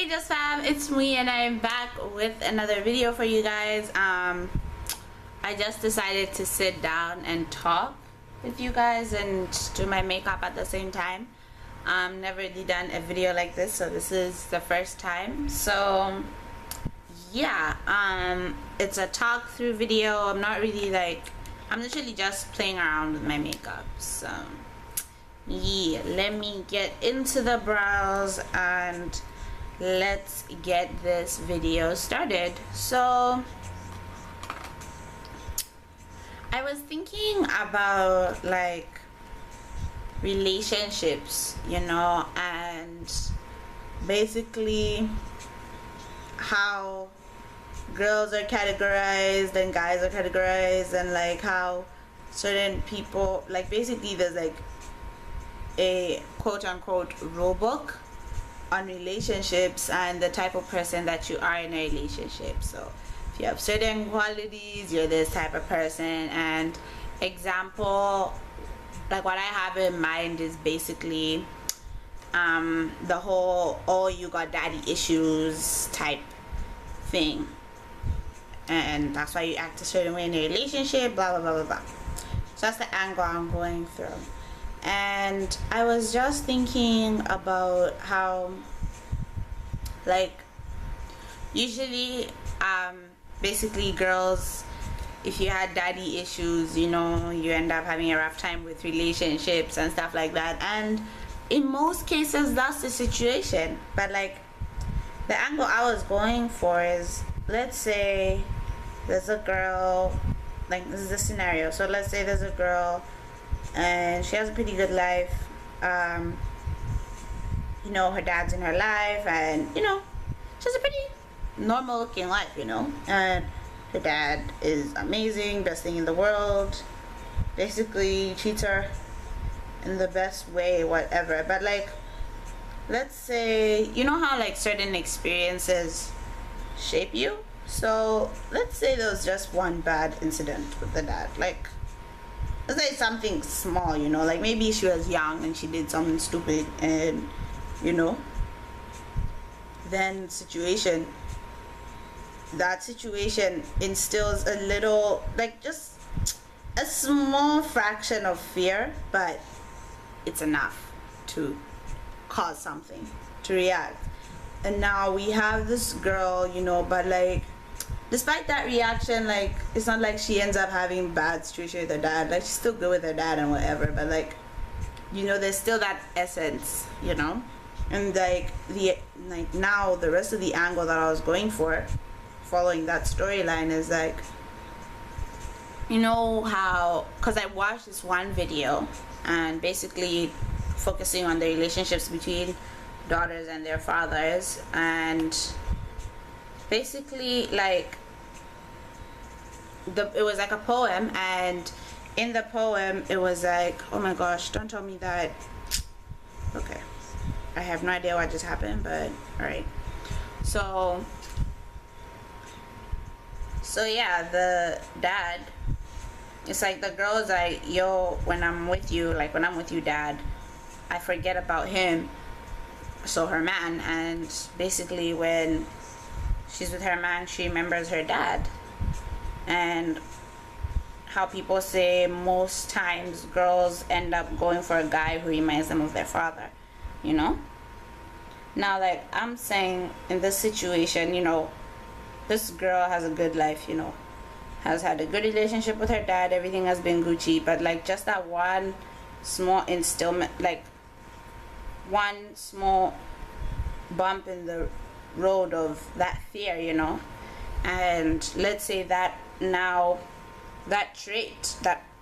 Hey Just Fam, it's Mwii and I'm back with another video for you guys. I just decided to sit down and talk with you guys and do my makeup at the same time. Never really done a video like this, so this is the first time. So yeah, it's a talk through video. I'm literally just playing around with my makeup. So yeah, let me get into the browse and let's get this video started. So I was thinking about like relationships, you know, and basically how girls are categorized and guys are categorized, and like how certain people, like basically there's like a quote-unquote rule book on relationships and the type of person that you are in a relationship. So if you have certain qualities, you're this type of person. And example, like what I have in mind is basically the whole "oh, you got daddy issues" type thing, and that's why you act a certain way in a relationship, blah blah blah blah blah. So that's the angle I'm going through. And I was just thinking about how, like, usually basically girls, if you had daddy issues, you know, you end up having a rough time with relationships and stuff like that. And in most cases that's the situation. But like, the angle I was going for is, let's say there's a girl, like this is the scenario. So let's say there's a girl and she has a pretty good life. You know, her dad's in her life, and you know, she has a pretty normal looking life, you know, and her dad is amazing, best thing in the world, basically treats her in the best way, whatever. But like, let's say, you know how like certain experiences shape you? So let's say there was just one bad incident with the dad. Like, let's say something small, you know, like maybe she was young and she did something stupid, and you know, then that situation instills a little, like just a small fraction of fear, but it's enough to cause something to react. And now we have this girl, you know, but like despite that reaction, like it's not like she ends up having bad situation with her dad. Like she's still good with her dad and whatever, but like, you know, there's still that essence, you know. And like now the rest of the angle that I was going for, following that storyline, is like, you know how, because I watched this one video and basically focusing on the relationships between daughters and their fathers, and basically like it was like a poem, and in the poem it was like, oh my gosh, don't tell me that. Okay, I have no idea what just happened, but all right. So yeah, the dad, it's like the girl is like, yo, when I'm with you, dad, I forget about him, so her man. And basically when she's with her man, she remembers her dad. And how people say most times girls end up going for a guy who reminds them of their father, you know. Now like I'm saying, in this situation, you know, this girl has a good life, you know, has had a good relationship with her dad, everything has been Gucci, but like just that one small instillment, like one small bump in the road of that fear, you know. And let's say that now that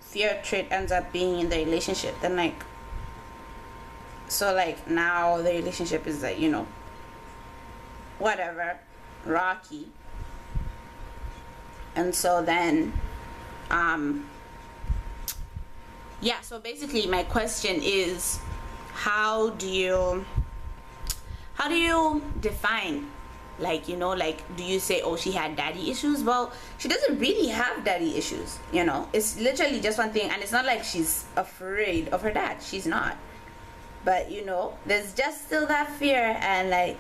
fear trait ends up being in the relationship, then like, so like now the relationship is like, you know, whatever, rocky. And so then yeah, so basically my question is, how do you define, like, you know, like, do you say, oh, she had daddy issues? Well, she doesn't really have daddy issues, you know. It's literally just one thing, and it's not like she's afraid of her dad. She's not. But you know, there's just still that fear, and like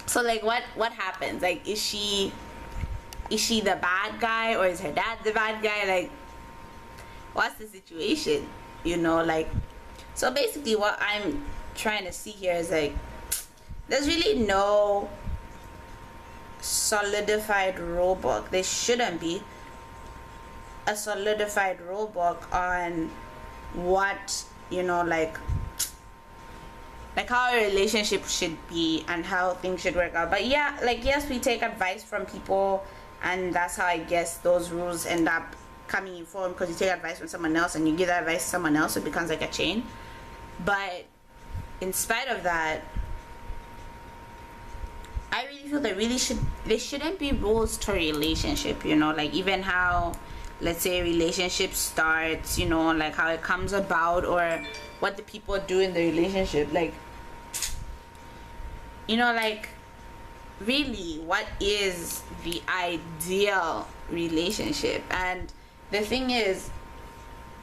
So like what happens? Like is she the bad guy, or is her dad the bad guy? Like what's the situation? You know, like, so basically what I'm trying to see here is like there's really no solidified rule book. There shouldn't be a solidified rule book on what, you know, like how a relationship should be and how things should work out. But yeah, like yes, we take advice from people, and that's how I guess those rules end up coming in form, because you take advice from someone else and you give that advice to someone else, it becomes like a chain. But in spite of that, I really feel there shouldn't be rules to a relationship, you know, like even how, let's say, a relationship starts, you know, like how it comes about, or what the people do in the relationship. Like, you know, like really what is the ideal relationship? And the thing is,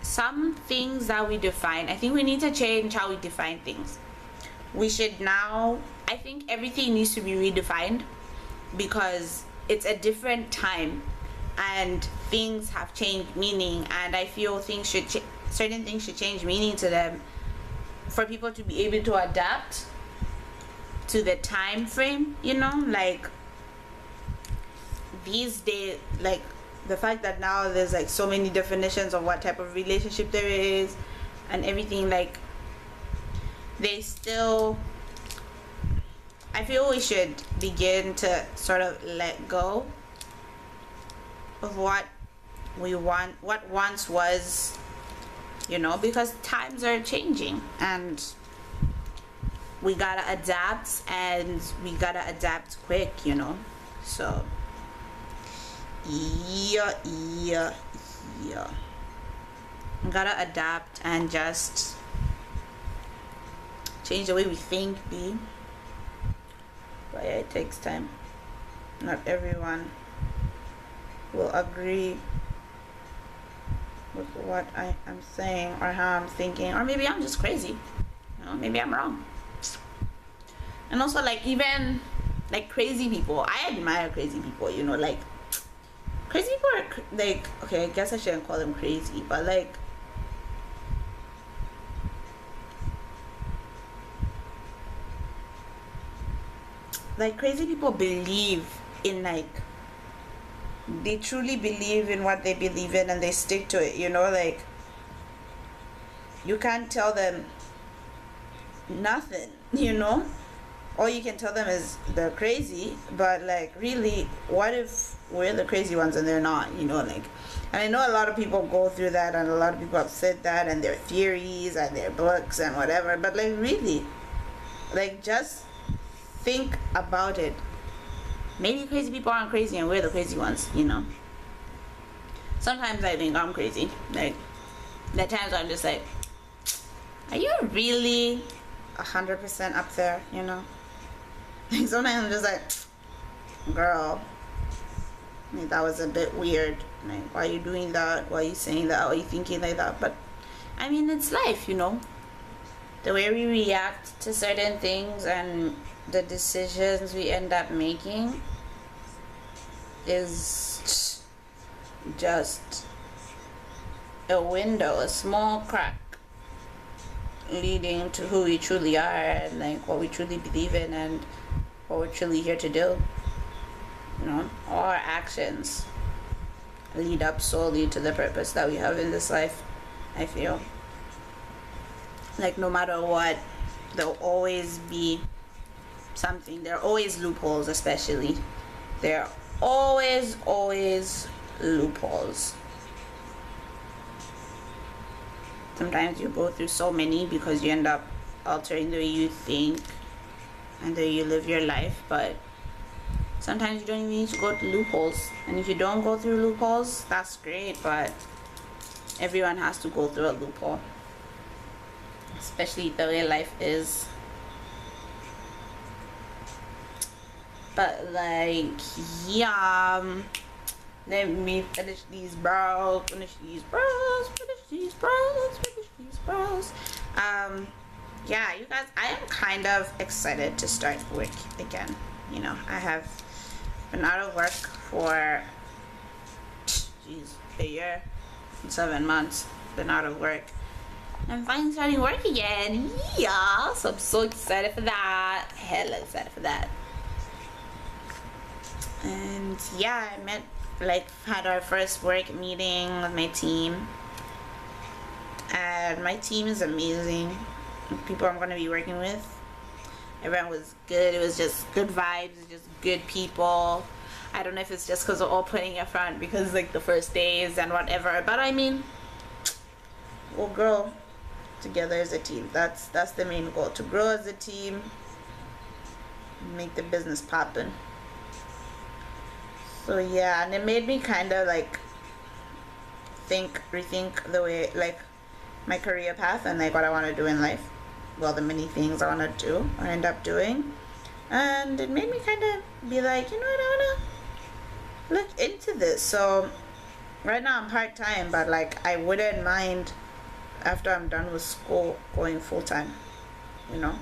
some things that we define, I think we need to change how we define things. We should now, I think everything needs to be redefined, because it's a different time and things have changed meaning, and I feel things should certain things should change meaning to them for people to be able to adapt to the time frame, you know. Like these days, like the fact that now there's like so many definitions of what type of relationship there is and everything, like they still, I feel we should begin to sort of let go of what we want, what once was, you know, because times are changing and we gotta adapt, and we gotta adapt quick, you know. So yeah, we gotta adapt and just change the way we think, but yeah, it takes time. Not everyone will agree with what I am saying or how I'm thinking, or maybe I'm just crazy, you know, maybe I'm wrong. And also, like, even like crazy people, I admire crazy people, you know, like crazy people are like, okay, I guess I shouldn't call them crazy, but like crazy people believe in, like, they truly believe in what they believe in and they stick to it, you know. Like you can't tell them nothing, you know. All you can tell them is they're crazy, but like really, what if we're the crazy ones and they're not, you know? Like, and I know a lot of people go through that, and a lot of people have said that, and their theories and their books and whatever, but like really, like just think about it. Maybe crazy people aren't crazy and we're the crazy ones, you know. Sometimes I think I'm crazy. Like, there are times I'm just like, are you really 100% up there, you know? Like sometimes I'm just like, girl, like that was a bit weird. Like, why are you doing that? Why are you saying that? Why are you thinking like that? But I mean, it's life, you know. The way we react to certain things and the decisions we end up making is just a window, a small crack leading to who we truly are, and like what we truly believe in and what we're truly here to do, you know. All our actions lead up solely to the purpose that we have in this life. I feel like no matter what, there'll always be something. There are always loopholes, especially. There are always loopholes. Sometimes you go through so many because you end up altering the way you think and the way you live your life, but sometimes you don't even need to go through loopholes. And if you don't go through loopholes, that's great, but everyone has to go through a loophole, especially the way life is. But like, yeah, let me finish these brows. Yeah, you guys, I am kind of excited to start work again, you know, I have been out of work for a year and 7 months. Been out of work. I'm finally starting work again. Yeah, so I'm so excited for that. Hella excited for that. And yeah, I had our first work meeting with my team. And my team is amazing. The people I'm going to be working with. Everyone was good. It was just good vibes, just good people. I don't know if it's just because we're all putting in front because like the first days and whatever. But I mean, we'll grow together as a team. That's the main goal, to grow as a team, make the business poppin'. So yeah, and it made me kind of like rethink the way, like, my career path and like what I want to do in life. Well, the many things I want to do or end up doing. And it made me kind of be like, you know what, I want to look into this. So right now I'm part-time, but like I wouldn't mind after I'm done with school going full-time, you know.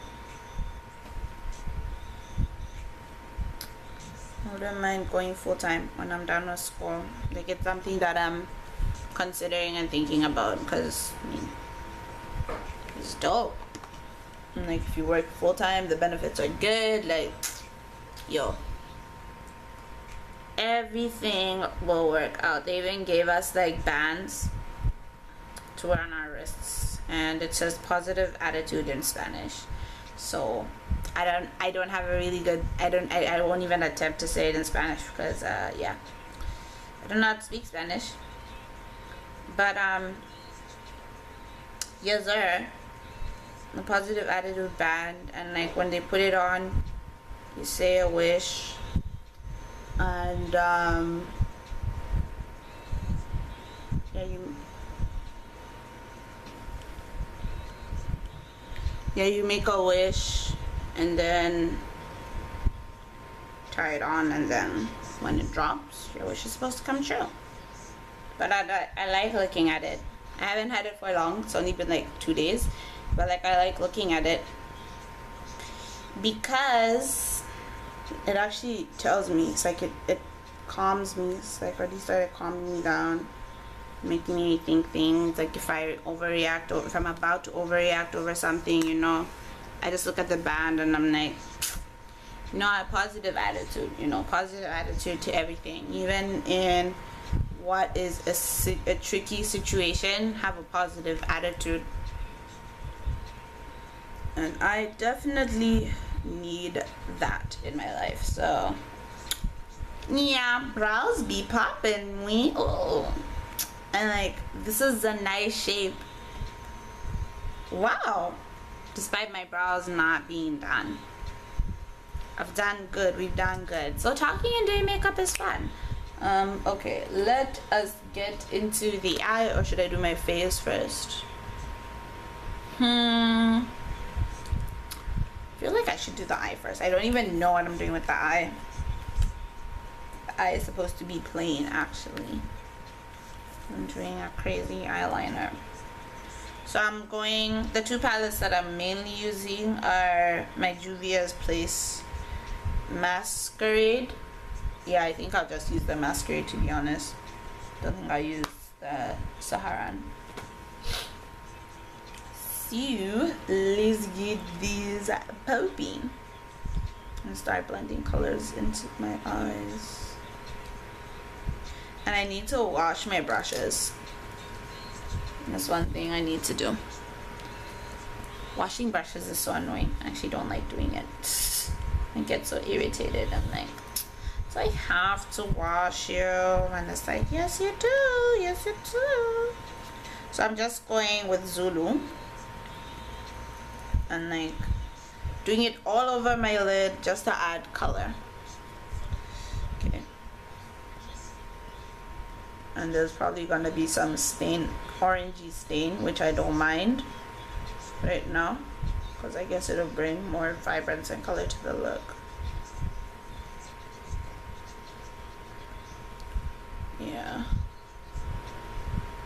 I wouldn't mind going full-time when I'm done with school. Like, it's something that I'm considering and thinking about, because I mean, it's dope. And like, if you work full-time, the benefits are good. Like, yo, everything will work out. They even gave us like bands to wear on our wrists, and it says positive attitude in Spanish. So I don't have a really good, I won't even attempt to say it in Spanish because yeah, I do not speak Spanish. But yes sir, the positive attitude band, and like when they put it on, you say a wish, and you make a wish and then tie it on, and then when it drops, your wish is supposed to come true. But I like looking at it. I haven't had it for long. It's only been like 2 days, but like I like looking at it because it actually tells me. It's like it calms me. It's like already started calming me down, making me think things. Like if I overreact, or if I'm about to overreact over something, you know, I just look at the band and I'm like, you know, a positive attitude, you know, positive attitude to everything. Even in what is a tricky situation, have a positive attitude. And I definitely need that in my life. So yeah, brows be poppin', Mwii. Oh, and like, this is a nice shape. Wow, despite my brows not being done, I've done good. We've done good. So talking and doing makeup is fun. Okay, let us get into the eye, or should I do my face first? I feel like I should do the eye first. I don't even know what I'm doing with the eye. The eye is supposed to be plain, actually. I'm doing a crazy eyeliner. So I'm going, the two palettes that I'm mainly using are my Juvia's Place Masquerade. Yeah, I think I'll just use the Masquerade, to be honest. Don't think I'll use the Saharan. So let's get these popping and start blending colors into my eyes. And I need to wash my brushes. That's one thing I need to do. Washing brushes is so annoying. I actually don't like doing it. I get so irritated. I'm like, so I have to wash you, and it's like, yes you do, yes you do. So I'm just going with Zulu and like doing it all over my lid just to add color. Okay. And there's probably gonna be some stain, orangey stain, which I don't mind right now, because I guess it'll bring more vibrance and color to the look. Yeah.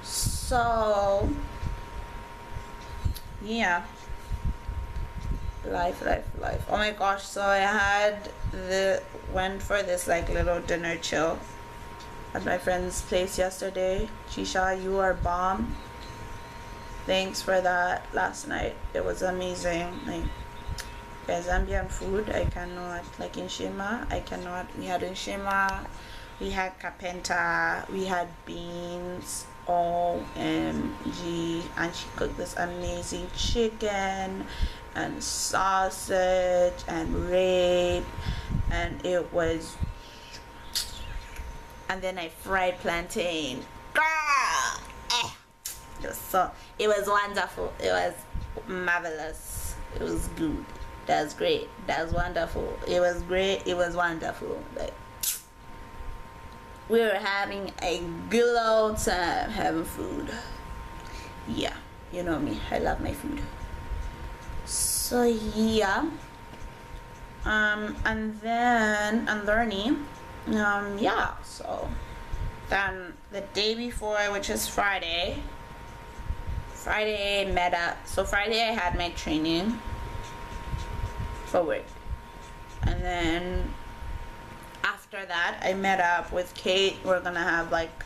So yeah, life. Oh my gosh, so I went for this like little dinner chill at my friend's place yesterday. Chisha, you are bomb. Thanks for that last night. It was amazing. Like, yeah, Zambian food, I cannot. Like in Shima, I cannot. We had in Shima, we had kapenta, we had beans, OMG, and she cooked this amazing chicken and sausage and rape, and it was, and then I fried plantain. Girl! It was wonderful. It was marvelous. It was good. That was great. That was wonderful. It was great. It was wonderful. Like, we were having a good old time having food. Yeah, you know me. I love my food. So yeah. And then I'm learning. Yeah. So then the day before, which is Friday. Friday met up. So Friday I had my training for work, and then after that I met up with Kate. We're gonna have like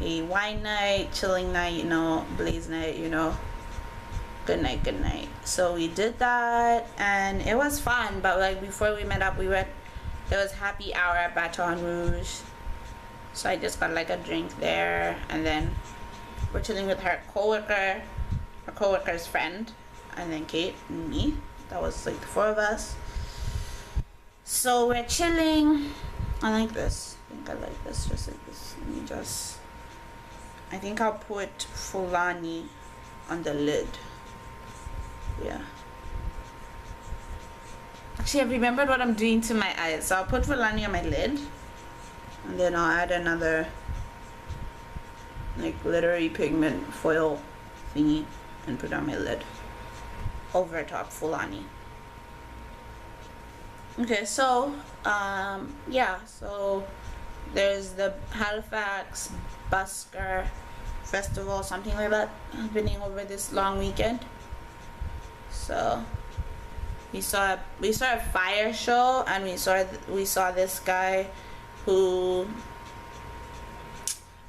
a wine night, chilling night, you know, blaze night, you know, good night. So we did that and it was fun. But like before we met up, there was happy hour at Baton Rouge, so I just got like a drink there, and then we're chilling with her coworker's friend, and then Kate and me. That was like the four of us. So we're chilling. I like this. I think I like this. Just like this. Let me just. I think I'll put Fulani on the lid. Yeah. Actually, I remembered what I'm doing to my eyes. So I'll put Fulani on my lid, and then I'll add another like glittery pigment foil thingy and put on my lid over top Fulani. Okay, so yeah, so there's the Halifax Busker Festival, something like that, happening over this long weekend. So we saw a fire show, and we saw this guy who,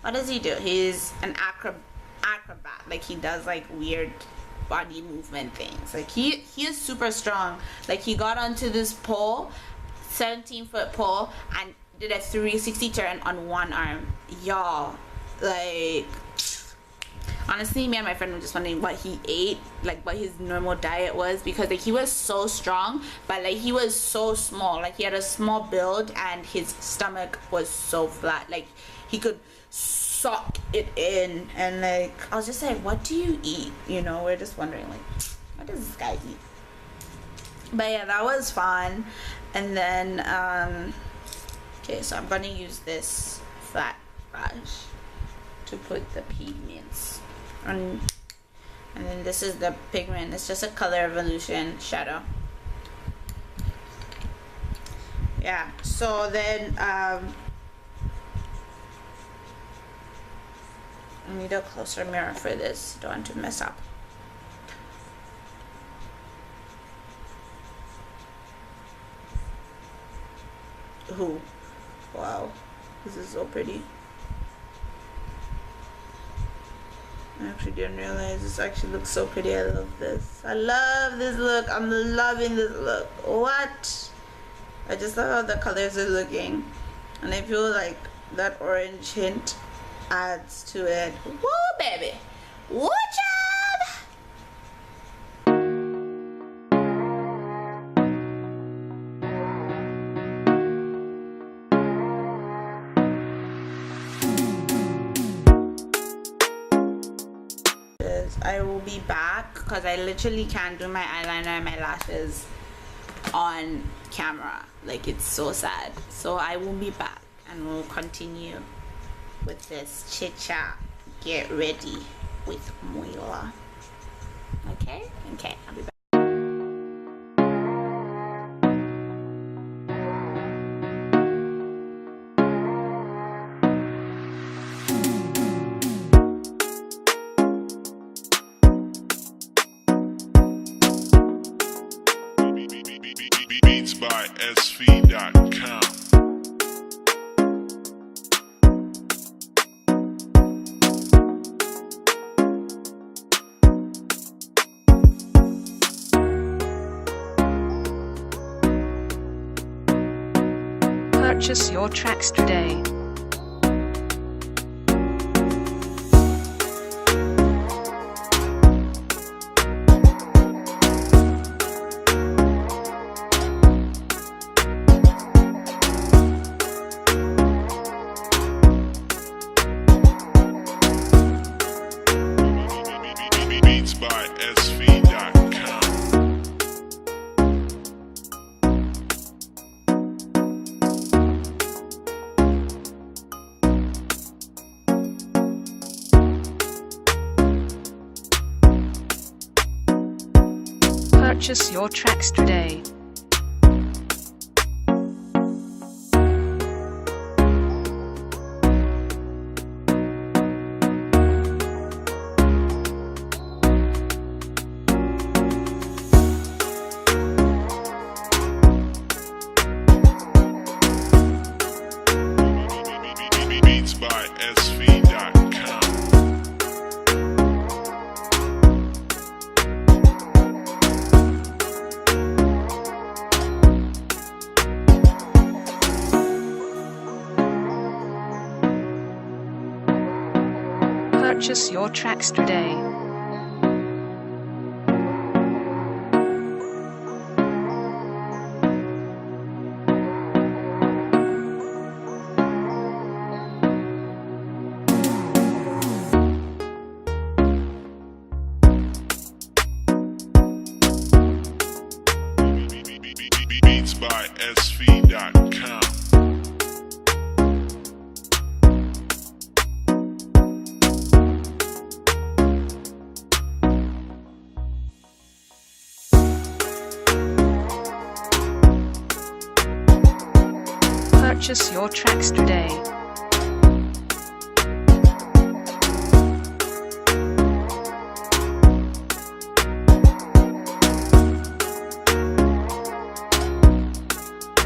what does he do? He's an acrobat. Like, he does like weird body movement things. Like, he is super strong. Like, he got onto this pole, 17-foot pole, and did a 360 turn on one arm. Y'all, like, honestly, me and my friend were just wondering what he ate, like what his normal diet was, because like he was so strong, but like he was so small. Like, he had a small build and his stomach was so flat. Like, he could suck it in, and like I was just like, what do you eat? You know, we're just wondering, like, what does this guy eat? But yeah, that was fun. And then okay, so I'm gonna use this flat brush to put the pigments on, and then this is the pigment. It's just a Color Evolution shadow. Yeah, so then I need a closer mirror for this. Don't want to mess up. Ooh, wow, this is so pretty. I actually didn't realize this actually looks so pretty. I love this. I love this look. I'm loving this look. What? I just love how the colors are looking, and I feel like that orange hint adds to it. Woo, baby. Woo, child. I will be back because I literally can't do my eyeliner and my lashes on camera. Like, it's so sad. So I will be back and we'll continue with this chit chat. Get ready with Mwii. Okay, I'll be back. Beats by SV.com. Purchase your tracks today. Beats by SV.com. Purchase your tracks today. Beats by SV.com. Purchase your tracks today. Beats by SV.com. Purchase your tracks today. Beats by SV.com.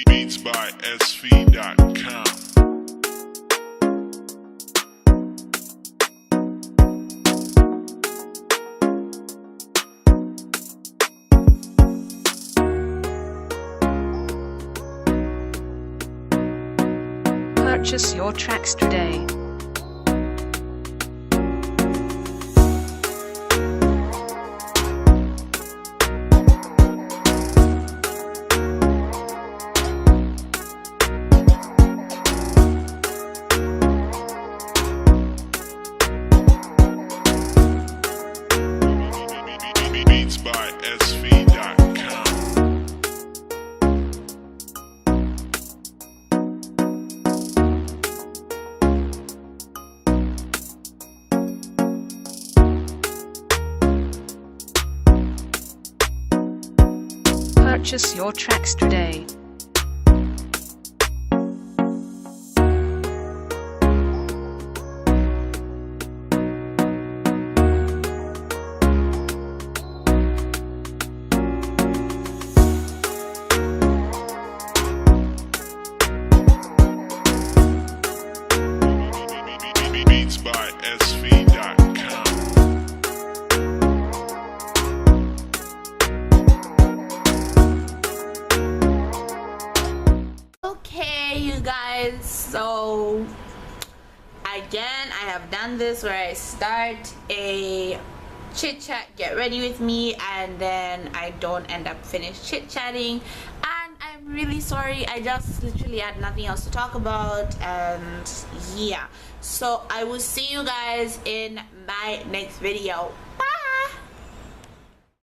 Beats by SV.com. Purchase your tracks today. Beats by SV.com. Purchase your tracks today. Beats by SV.com. Okay, you guys, so again I have done this where I start a chit chat, get ready with me, and then I don't end up finish chit chatting, and I'm really sorry. I just literally had nothing else to talk about, and yeah, So I will see you guys in my next video. Bye.